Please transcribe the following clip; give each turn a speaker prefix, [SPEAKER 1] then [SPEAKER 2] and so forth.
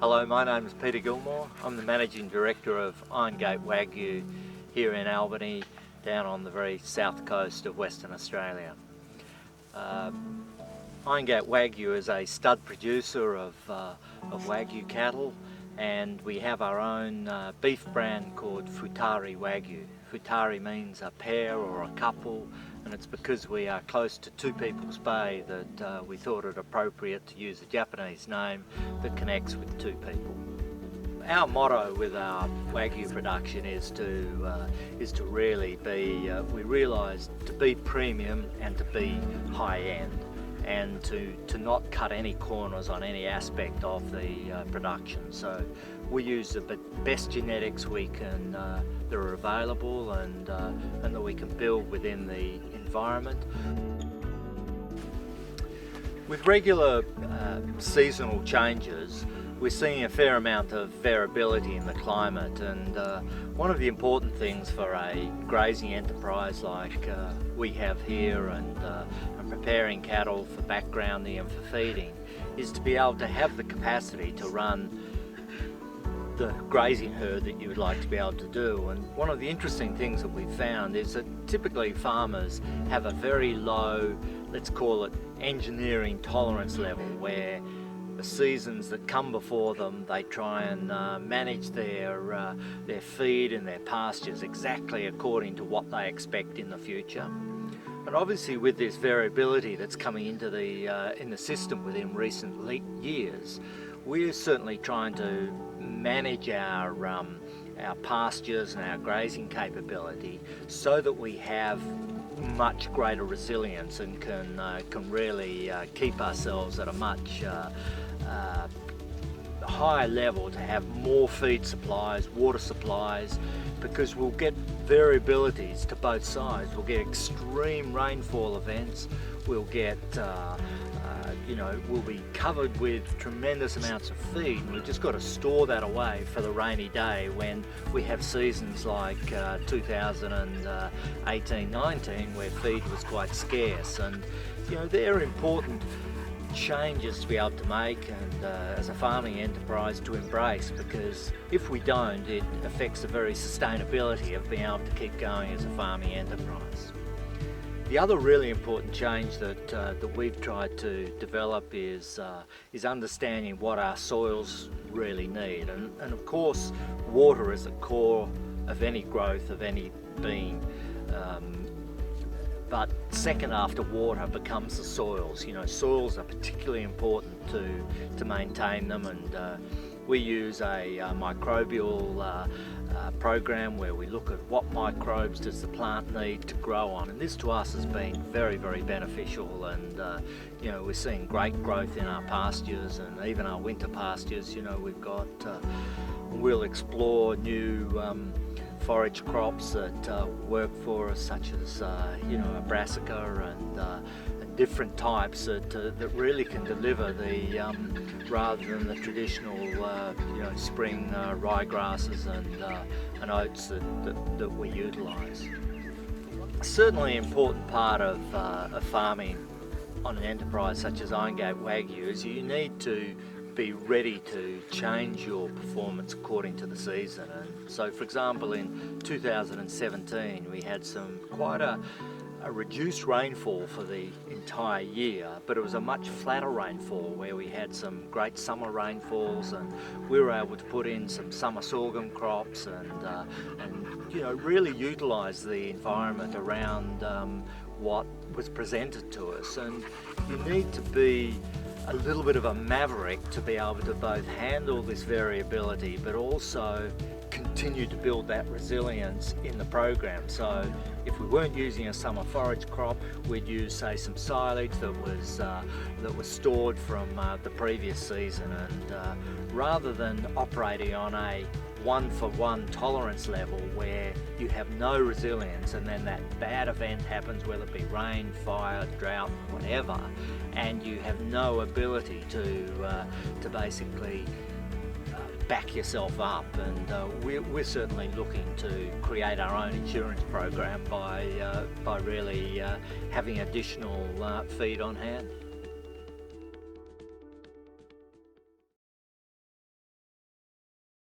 [SPEAKER 1] Hello, my name is Peter Gilmour. I'm the Managing Director of Irongate Wagyu here in Albany, down on the very south coast of Western Australia. Irongate Wagyu is a stud producer of Wagyu cattle, and we have our own beef brand called Futari Wagyu. Futari means a pair or a couple, and it's because we are close to Two People's Bay that we thought it appropriate to use a Japanese name that connects with two people. Our motto with our Wagyu production is to really be, we realise, to be premium and to be high-end, and to not cut any corners on any aspect of the production. So we use the best genetics we can that are available and that we can build within the environment. With regular seasonal changes, we're seeing a fair amount of variability in the climate, and one of the important things for a grazing enterprise like we have here and preparing cattle for backgrounding and for feeding is to be able to have the capacity to run the grazing herd that you would like to be able to do. And one of the interesting things that we've found is that typically farmers have a very low, let's call it engineering tolerance level, where the seasons that come before them, they try and manage their feed and their pastures exactly according to what they expect in the future. And obviously, with this variability that's coming into the in the system within recent years, we're certainly trying to manage our pastures and our grazing capability so that we have much greater resilience and can really keep ourselves at a much higher level, to have more feed supplies, water supplies, because we'll get variabilities to both sides. We'll get extreme rainfall events, we'll get we'll be covered with tremendous amounts of feed, and we've just got to store that away for the rainy day when we have seasons like 2018-19 where feed was quite scarce. And they're important changes to be able to make and as a farming enterprise to embrace, because if we don't, it affects the very sustainability of being able to keep going as a farming enterprise. The other really important change that we've tried to develop is understanding what our soils really need, and of course water is the core of any growth of any being. But second after water becomes the soils. Soils are particularly important to maintain them, and we use a microbial program where we look at what microbes does the plant need to grow on, and this to us has been very, very beneficial. And we're seeing great growth in our pastures and even our winter pastures. We've got we'll explore new forage crops that work for us, such as a brassica and different types that really can deliver the rather than the traditional spring ryegrasses and oats that we utilise. Certainly an important part of farming on an enterprise such as Irongate Wagyu is you need to be ready to change your performance according to the season. And so, for example, in 2017 we had quite a reduced rainfall for the entire year, but it was a much flatter rainfall where we had some great summer rainfalls, and we were able to put in some summer sorghum crops and really utilise the environment around what was presented to us. And you need to be a little bit of a maverick to be able to both handle this variability but also continue to build that resilience in the program. So if we weren't using a summer forage crop, we'd use, say, some silage that was stored from the previous season, and rather than operating on a one-for-one tolerance level where you have no resilience and then that bad event happens, whether it be rain, fire, drought, whatever, and you have no ability to basically back yourself up. And we're certainly looking to create our own insurance program by really having additional feed on hand.